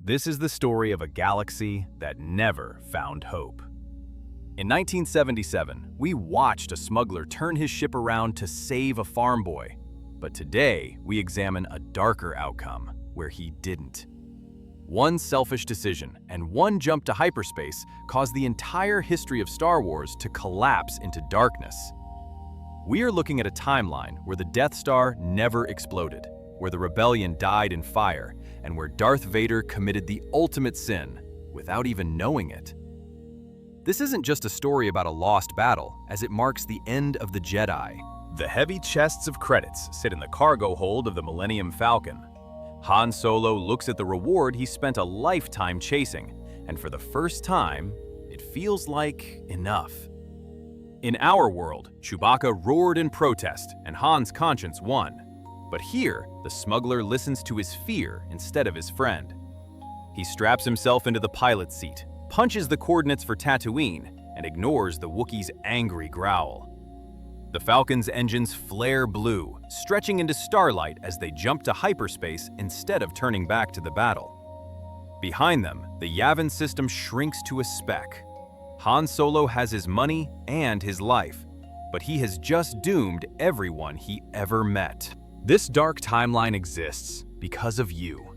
This is the story of a galaxy that never found hope. In 1977, we watched a smuggler turn his ship around to save a farm boy. But today, we examine a darker outcome where he didn't. One selfish decision and one jump to hyperspace caused the entire history of Star Wars to collapse into darkness. We are looking at a timeline where the Death Star never exploded, where the rebellion died in fire, and where Darth Vader committed the ultimate sin without even knowing it. This isn't just a story about a lost battle, as it marks the end of the Jedi. The heavy chests of credits sit in the cargo hold of the Millennium Falcon. Han Solo looks at the reward he spent a lifetime chasing, and for the first time, it feels like enough. In our world, Chewbacca roared in protest, and Han's conscience won. But here, the smuggler listens to his fear instead of his friend. He straps himself into the pilot's seat, punches the coordinates for Tatooine, and ignores the Wookiee's angry growl. The Falcon's engines flare blue, stretching into starlight as they jump to hyperspace instead of turning back to the battle. Behind them, the Yavin system shrinks to a speck. Han Solo has his money and his life, but he has just doomed everyone he ever met. This dark timeline exists because of you.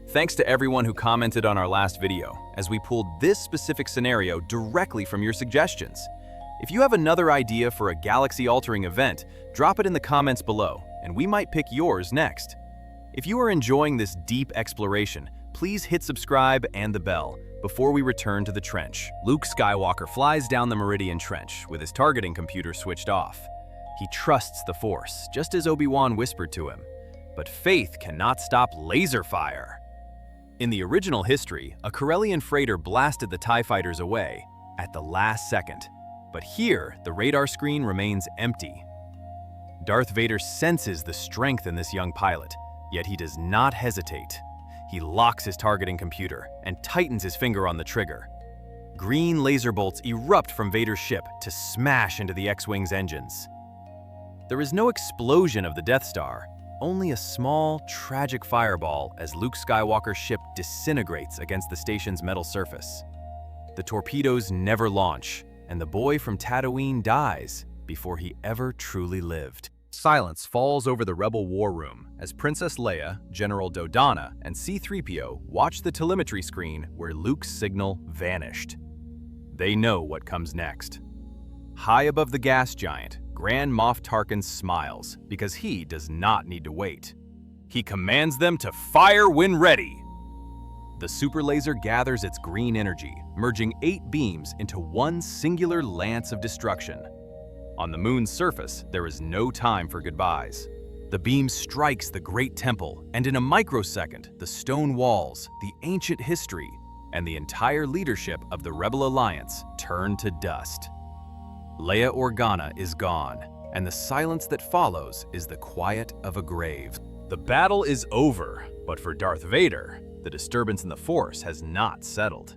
Thanks to everyone who commented on our last video, as we pulled this specific scenario directly from your suggestions. If you have another idea for a galaxy-altering event, drop it in the comments below, and we might pick yours next. If you are enjoying this deep exploration, please hit subscribe and the bell before we return to the trench. Luke Skywalker flies down the Meridian Trench with his targeting computer switched off. He trusts the Force, just as Obi-Wan whispered to him. But faith cannot stop laser fire. In the original history, a Corellian freighter blasted the TIE fighters away at the last second. But here, the radar screen remains empty. Darth Vader senses the strength in this young pilot, yet he does not hesitate. He locks his targeting computer and tightens his finger on the trigger. Green laser bolts erupt from Vader's ship to smash into the X-Wing's engines. There is no explosion of the Death Star, only a small, tragic fireball as Luke Skywalker's ship disintegrates against the station's metal surface. The torpedoes never launch, and the boy from Tatooine dies before he ever truly lived. Silence falls over the Rebel war room as Princess Leia, General Dodonna, and C-3PO watch the telemetry screen where Luke's signal vanished. They know what comes next. High above the gas giant, Grand Moff Tarkin smiles because he does not need to wait. He commands them to fire when ready. The super laser gathers its green energy, merging 8 beams into one singular lance of destruction. On the moon's surface, there is no time for goodbyes. The beam strikes the Great Temple, and in a microsecond, the stone walls, the ancient history, and the entire leadership of the Rebel Alliance turn to dust. Leia Organa is gone, and the silence that follows is the quiet of a grave. The battle is over, but for Darth Vader, the disturbance in the Force has not settled.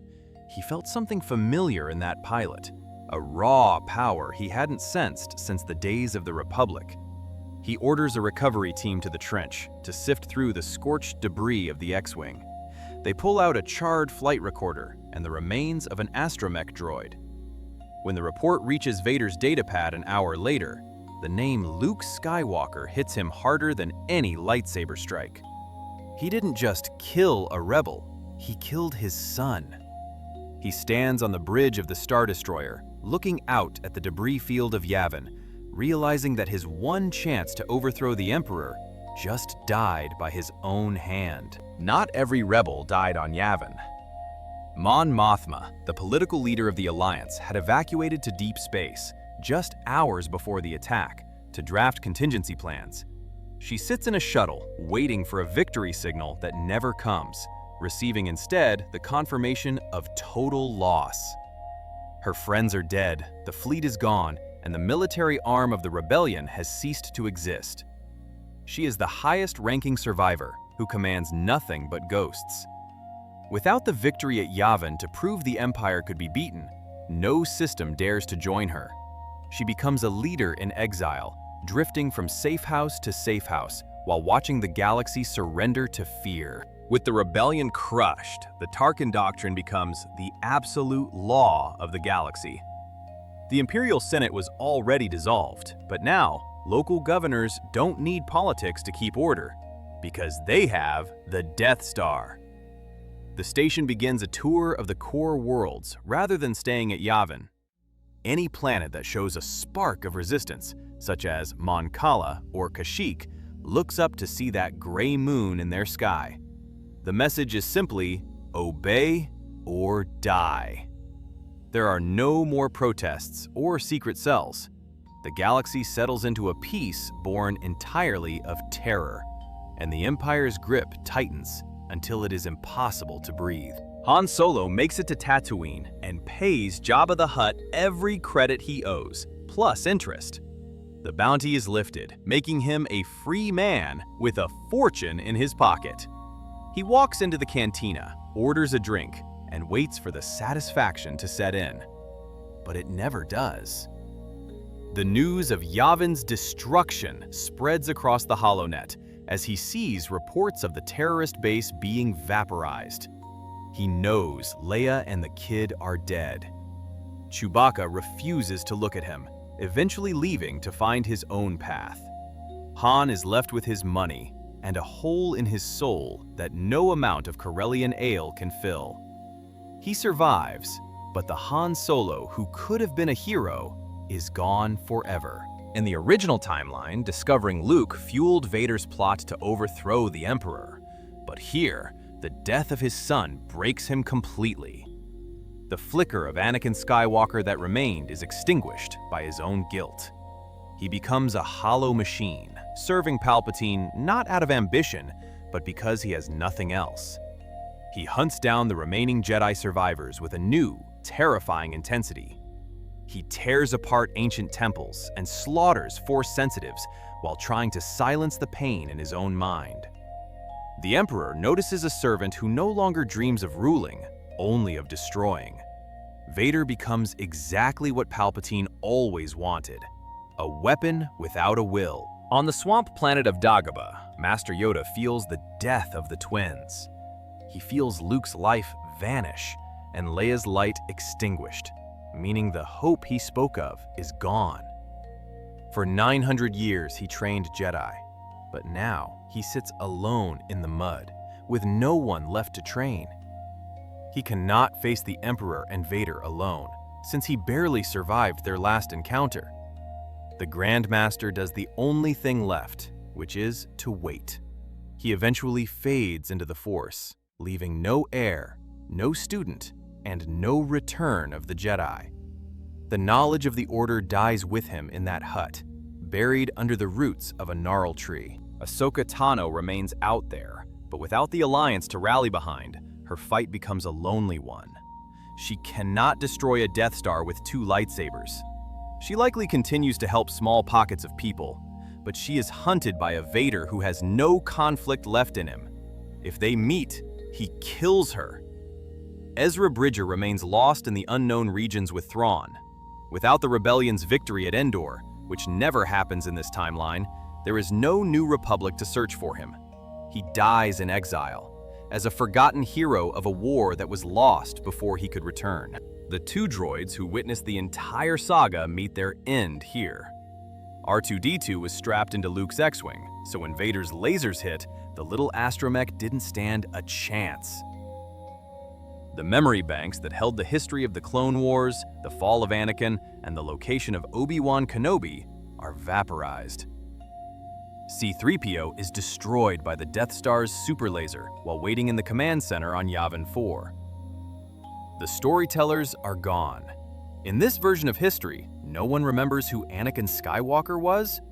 He felt something familiar in that pilot, a raw power he hadn't sensed since the days of the Republic. He orders a recovery team to the trench to sift through the scorched debris of the X-Wing. They pull out a charred flight recorder and the remains of an astromech droid. When the report reaches Vader's datapad an hour later, the name Luke Skywalker hits him harder than any lightsaber strike. He didn't just kill a rebel, he killed his son. He stands on the bridge of the Star Destroyer, looking out at the debris field of Yavin, realizing that his one chance to overthrow the Emperor just died by his own hand. Not every rebel died on Yavin. Mon Mothma, the political leader of the Alliance, had evacuated to deep space just hours before the attack to draft contingency plans. She sits in a shuttle, waiting for a victory signal that never comes, receiving instead the confirmation of total loss. Her friends are dead, the fleet is gone, and the military arm of the rebellion has ceased to exist. She is the highest-ranking survivor who commands nothing but ghosts. Without the victory at Yavin to prove the Empire could be beaten, no system dares to join her. She becomes a leader in exile, drifting from safe house to safe house while watching the galaxy surrender to fear. With the rebellion crushed, the Tarkin Doctrine becomes the absolute law of the galaxy. The Imperial Senate was already dissolved, but now, local governors don't need politics to keep order, because they have the Death Star. The station begins a tour of the core worlds rather than staying at Yavin. Any planet that shows a spark of resistance, such as Mon Cala or Kashyyyk, looks up to see that gray moon in their sky. The message is simply, obey or die. There are no more protests or secret cells. The galaxy settles into a peace born entirely of terror, and the Empire's grip tightens until it is impossible to breathe. Han Solo makes it to Tatooine and pays Jabba the Hutt every credit he owes, plus interest. The bounty is lifted, making him a free man with a fortune in his pocket. He walks into the cantina, orders a drink, and waits for the satisfaction to set in. But it never does. The news of Yavin's destruction spreads across the HoloNet as he sees reports of the terrorist base being vaporized. He knows Leia and the kid are dead. Chewbacca refuses to look at him, eventually leaving to find his own path. Han is left with his money and a hole in his soul that no amount of Corellian ale can fill. He survives, but the Han Solo who could have been a hero is gone forever. In the original timeline, discovering Luke fueled Vader's plot to overthrow the Emperor. But here, the death of his son breaks him completely. The flicker of Anakin Skywalker that remained is extinguished by his own guilt. He becomes a hollow machine, serving Palpatine not out of ambition, but because he has nothing else. He hunts down the remaining Jedi survivors with a new, terrifying intensity. He tears apart ancient temples and slaughters Force sensitives while trying to silence the pain in his own mind. The Emperor notices a servant who no longer dreams of ruling, only of destroying. Vader becomes exactly what Palpatine always wanted, a weapon without a will. On the swamp planet of Dagobah, Master Yoda feels the death of the twins. He feels Luke's life vanish and Leia's light extinguished, meaning the hope he spoke of is gone. For 900 years he trained Jedi, but now he sits alone in the mud, with no one left to train. He cannot face the Emperor and Vader alone, since he barely survived their last encounter. The Grand Master does the only thing left, which is to wait. He eventually fades into the Force, leaving no heir, no student, and no return of the Jedi. The knowledge of the Order dies with him in that hut, buried under the roots of a gnarl tree. Ahsoka Tano remains out there, but without the Alliance to rally behind, her fight becomes a lonely one. She cannot destroy a Death Star with 2 lightsabers. She likely continues to help small pockets of people, but she is hunted by a Vader who has no conflict left in him. If they meet, he kills her. Ezra Bridger remains lost in the unknown regions with Thrawn. Without the rebellion's victory at Endor, which never happens in this timeline, there is no New Republic to search for him. He dies in exile, as a forgotten hero of a war that was lost before he could return. The 2 droids who witnessed the entire saga meet their end here. R2-D2 was strapped into Luke's X-Wing, so when Vader's lasers hit, the little astromech didn't stand a chance. The memory banks that held the history of the Clone Wars, the fall of Anakin, and the location of Obi-Wan Kenobi are vaporized. C-3PO is destroyed by the Death Star's super laser while waiting in the command center on Yavin 4. The storytellers are gone. In this version of history, no one remembers who Anakin Skywalker was.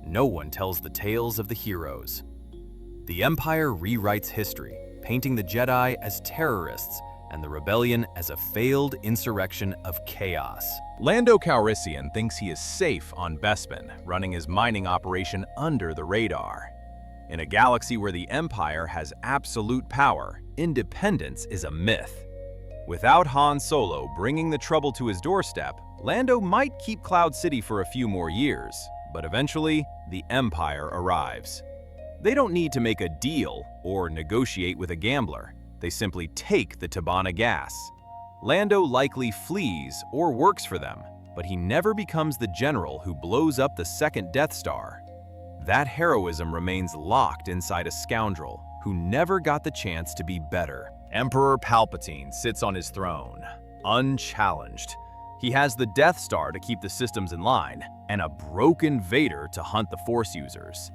No one tells the tales of the heroes. The Empire rewrites history, painting the Jedi as terrorists and the rebellion as a failed insurrection of chaos. Lando Calrissian thinks he is safe on Bespin, running his mining operation under the radar. In a galaxy where the Empire has absolute power, independence is a myth. Without Han Solo bringing the trouble to his doorstep, Lando might keep Cloud City for a few more years, but eventually, the Empire arrives. They don't need to make a deal or negotiate with a gambler. They simply take the Tabana gas. Lando likely flees or works for them, but he never becomes the general who blows up the second Death Star. That heroism remains locked inside a scoundrel who never got the chance to be better. Emperor Palpatine sits on his throne, unchallenged. He has the Death Star to keep the systems in line, and a broken Vader to hunt the Force users.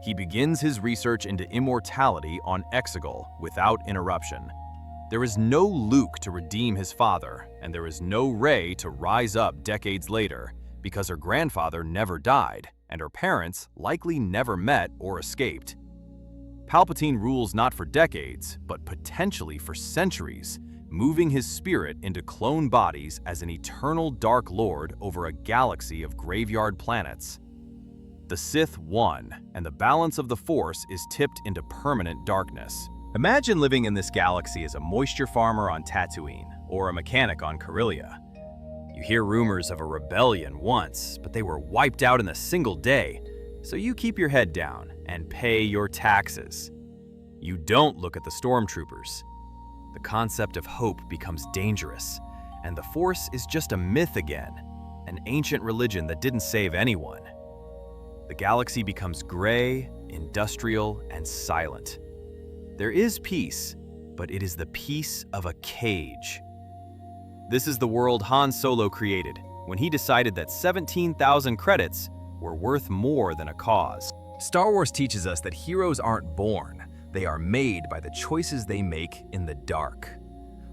He begins his research into immortality on Exegol without interruption. There is no Luke to redeem his father, and there is no Rey to rise up decades later, because her grandfather never died, and her parents likely never met or escaped. Palpatine rules not for decades, but potentially for centuries, moving his spirit into clone bodies as an eternal Dark Lord over a galaxy of graveyard planets. The Sith won, and the balance of the Force is tipped into permanent darkness. Imagine living in this galaxy as a moisture farmer on Tatooine, or a mechanic on Corellia. You hear rumors of a rebellion once, but they were wiped out in a single day, so you keep your head down and pay your taxes. You don't look at the stormtroopers. The concept of hope becomes dangerous, and the Force is just a myth again, an ancient religion that didn't save anyone. The galaxy becomes gray, industrial, and silent. There is peace, but it is the peace of a cage. This is the world Han Solo created when he decided that 17,000 credits were worth more than a cause. Star Wars teaches us that heroes aren't born, they are made by the choices they make in the dark.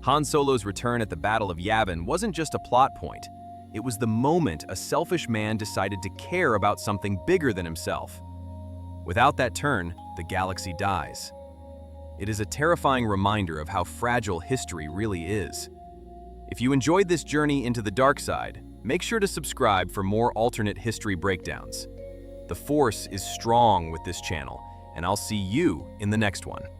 Han Solo's return at the Battle of Yavin wasn't just a plot point. It was the moment a selfish man decided to care about something bigger than himself. Without that turn, the galaxy dies. It is a terrifying reminder of how fragile history really is. If you enjoyed this journey into the dark side, make sure to subscribe for more alternate history breakdowns. The Force is strong with this channel, and I'll see you in the next one.